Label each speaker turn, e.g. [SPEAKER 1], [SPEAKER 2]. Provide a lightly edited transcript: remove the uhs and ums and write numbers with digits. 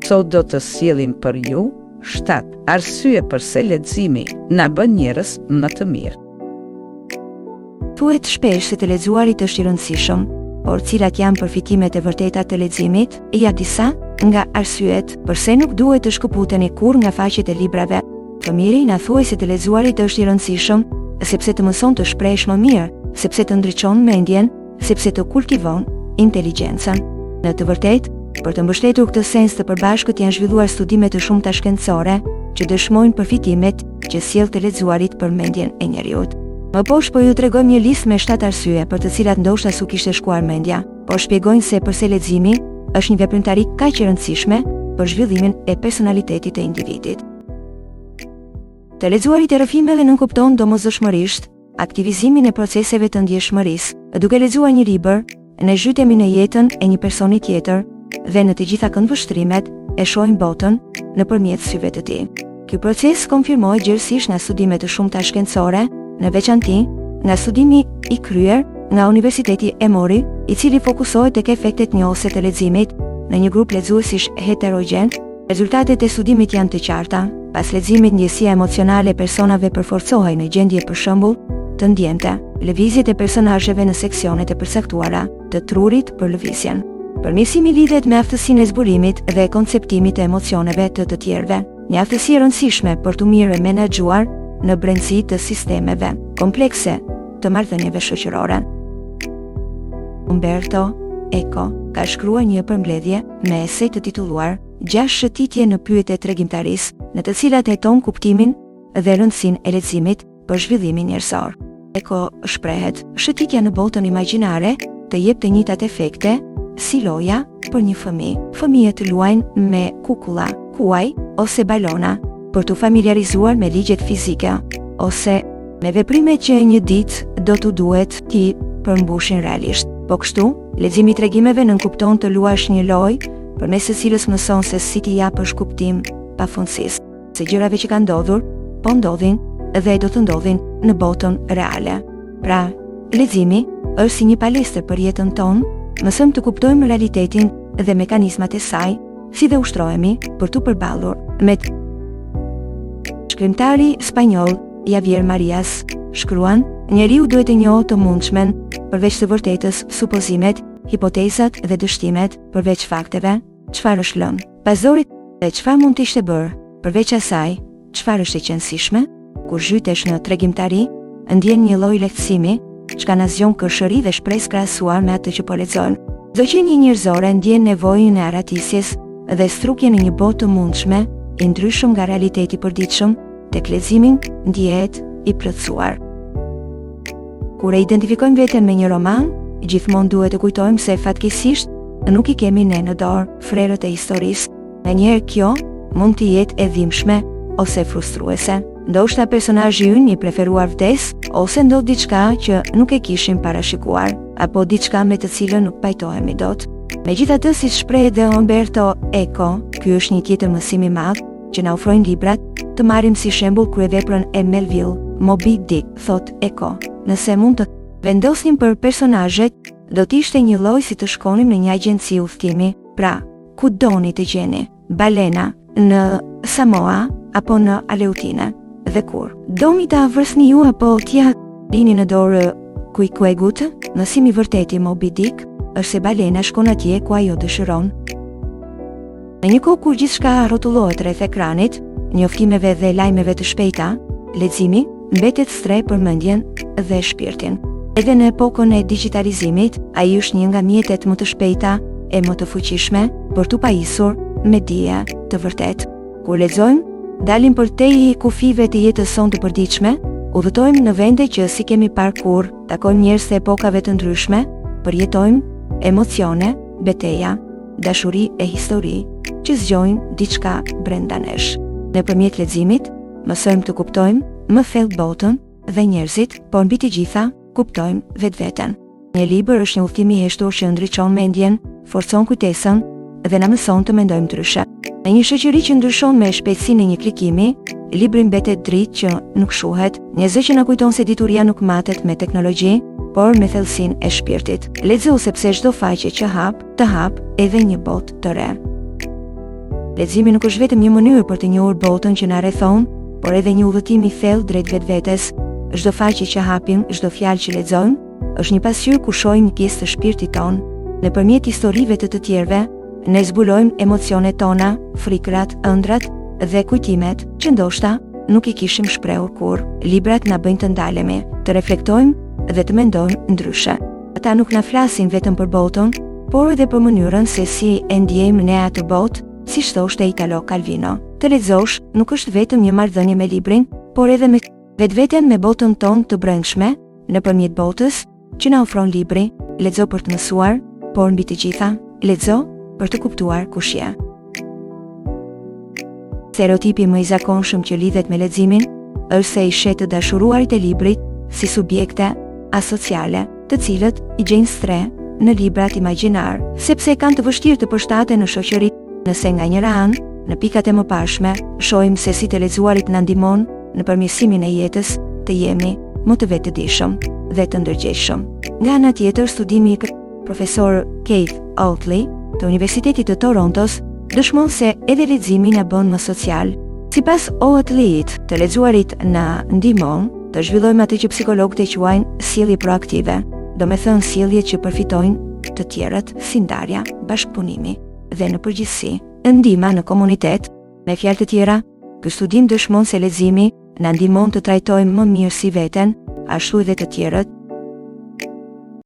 [SPEAKER 1] Sot do të sjellim për ju 7 arsye pse leximi na bën njerëz më të mirë.
[SPEAKER 2] Thuhet shpesh se të lexuarit është i rëndësishëm, por cilat janë përfitimet e vërteta të leximit? Ja disa nga arsyet pse nuk duhet të shkëputeni kurrë nga faqet e librave. Fëmiri na thuaj se të lexuarit është i rëndësishëm sepse të mëson të shprehësh më mirë, sepse të ndriçon mendjen, sepse të kultivon inteligjencën. Në të vërtetë, për të mbështetur këtë sens të përbashkët janë zhvilluar studime të shumta shkencore që dëshmojnë përfitimet që sjell të lexuarit për mendjen e njeriut. Më poshtë po ju tregojmë një listë me 7 arsye për të cilat ndoshta s'u kishte shkuar mendja, por shpjegojnë se pse leximi është një veprimtari kaq e rëndësishme për zhvillimin e personalitetit të individit. Të lexuarit e rrëfimeve nënkupton domosdoshmërisht aktivizimin e proceseve të ndjeshmërisë. Duke lexuar një libër, ne zhytemi në jetën e një personi tjetër dhe në të gjitha këndvështrimet e shohim botën nëpërmjet syve të tij. Ky proces konfirmohet gjithsesi nga studime të shumta shkencore, në veçanti nga studimi i kryer nga Universiteti Emory, i cili fokusohet tek efektet njohëse të leximit në një grup lexuesish heterogjen. Rezultatet e studimit janë të qarta. Pas leximit, ndjesia emocionale e personave përforcohej në gjendje për shembull të ndjente lëvizjet e personazheve në seksionet e përcaktuara të trurit për lëvizjen. Përmirësimi lidhet me aftësinë e zbulimit dhe konceptimit të emocioneve të tjerëve, një aftësi e rëndësishme për të mirë menaxhuar në brendësi të sistemeve komplekse të marrëdhënieve shoqërore. Umberto Eco ka shkruar një përmbledhje me esej të titulluar 6 shëtitje në pyetje tregimtarisë, në të cilat heton kuptimin dhe rëndësinë e leximit për zhvillimin njerëzor. Eco shprehet, shëtitja në botën imagjinare të jep të njëjtat efekte si loja për një fëmijë. Fëmijët luajnë me kukulla, kuaj ose balona për t'u familiarizuar me ligjet fizike ose me veprimet që një ditë do t'u duhet t'i përmbushin realisht. Po kështu, leximi i tregimeve nënkupton të luash një lojë përmes së cilës mëson se si t'i japësh kuptim pafundësisë se gjërave që kanë ndodhur, po ndodhin dhe do të ndodhin në botën reale. Pra, leximi është si një palestër për jetën tonë, mësojmë të kuptojmë realitetin dhe mekanizmat e saj, si dhe ushtrohemi për t'u përballur me shkrimtari spanjoll Javier Marias shkruan, njeriu duhet të njohë të mundshmen, përveç të vërtetës, supozimet, hipotezat dhe dështimet, përveç fakteve, çfarë është lënë, pazorit dhe çfarë mund të ishte bërë, përveç asaj, çfarë është e qëndësishme. Kur zhytesh në tregimtari, ndjen një lloj lehtësimi, çka na zgjon kërshëri dhe shpresë krahasuar me atë që po lexojmë. Çdo qenie njerëzore ndjen nevojën e aratisjes dhe strukjen e një botë të mundshme, i ndryshëm nga realiteti i përditshëm, tek leximi ndihet i plotësuar. Kur e identifikojmë veten me një roman, gjithmonë duhet të kujtojmë se fatkeqësisht nuk i kemi ne në dorë frerët e historisë. Nganjëherë kjo mund të jetë e dhimbshme ose frustruese. Ndoshta personazhi ynë i preferuar vdes, ose ndodh diçka që nuk e kishim parashikuar, apo diçka me të cilën nuk pajtohemi dot. Megjithatë, si shpreh dhe Umberto Eco, ky është një tjetër mësim i madh që na ofrojnë librat. Të marrim si shembull kryeveprën e Melville, Moby Dick, thot Eco. Nëse mund të vendosnim për personazhet, do të ishte një lloj si të shkonim në një agjenci udhtimi. Pra, ku doni të gjeni balena në Samoa apo në Aleutinë, dhe kur doni ta vërsni ju apo t'ja lini në dorë kuikuegut. Mësimi i vërtetë i Moby Dick është se balena shkon atje ku ajo dëshiron. Në një kohë kur gjithçka rrotullohet rreth ekranit, njoftimeve dhe lajmeve të shpejta, leximi mbetet stre për mendjen dhe shpirtin. Edhe në epokën e digitalizimit, ai është një nga mjetet më të shpejta e më të fuqishme për t'u pajisur me dije të vërtetë. Kur lexojmë, dalim përtej kufive të jetës sonë të përditshme, udhëtojmë në vende që si kemi parë kurrë, takojmë njerëz të epokave të ndryshme, përjetojmë emocione, betejë, dashuri e histori që zgjojnë diçka brenda nesh. Nëpërmjet leximit, mësojmë të kuptojmë më thellë botën dhe njerëzit, por mbi të gjitha, kuptojmë vetveten. Një libër është një udhtim i heshtur që ndriçon mendjen, forcon kujtesën dhe na mëson të mendojmë ndryshe. Në një shoqëri që ndryshon me shpejtësinë e një klikimi, libri mbetet dritë që nuk shuhet, një zë që na kujton se dituria nuk matet me teknologji, por me thellësinë e shpirtit. Lexo sepse çdo faqe që hap, të hap edhe një botë të re. Leximi nuk është vetëm një mënyrë për të njohur botën që na rrethon, por edhe një udhëtim i thellë drejt vetvetes. Çdo faqe që hapim, çdo fjalë që lexojmë, është një pasqyrë ku shohim një pjesë të shpirtit ton. Nëpërmjet historive të tjerëve, ne zbulojmë emocionet tona, frikrat, ëndrat dhe kujtimet që ndoshta nuk i kishim shprehur kurrë. Librat na bëjnë të ndalemi, të reflektojmë dhe të mendojmë ndryshe. Ata nuk na flasin vetëm për botën, por edhe për mënyrën se si e ndjejmë ne atë botë, siç thoshte Italo Calvino. Të lexosh nuk është vetëm një marrëdhënie me librin, por edhe me vetveten, me botën tonë të brendshme, nëpërmjet botës që na ofron libri. Lexo për të mësuar, por mbi të gjitha, lexo për të kuptuar kush je. Stereotipi më i zakonshëm që lidhet me leximin është se i shet të dashuruarit e librit si subjekte asociale, të cilët i gjejnë stre në librat imagjinar, sepse kanë të vështirë të përshtaten në shoqëri. Nëse nga njëra anë, në pikat e mëparshme, shohim se si të lexuarit na ndihmon në përmirësimin e jetës, të jemi më të vetëdijshëm dhe të ndërgjegjshëm. Nga ana tjetër, studimi i profesor Keith Oatley të Universitetit të Torontos dëshmon se edhe leximi na bën më social. Sipas Oatleyt, të lexuarit na ndihmon të zhvillojmë atë që psikologët e quajnë sjellje proaktive, domethënë sjellje që përfitojnë të tjerët, si ndarja, bashkëpunimi dhe në përgjithësi ndihma në komunitet. Me fjalë të tjera, ky studim dëshmon se leximi na ndihmon të trajtojmë më mirë si veten, ashtu edhe të tjerët,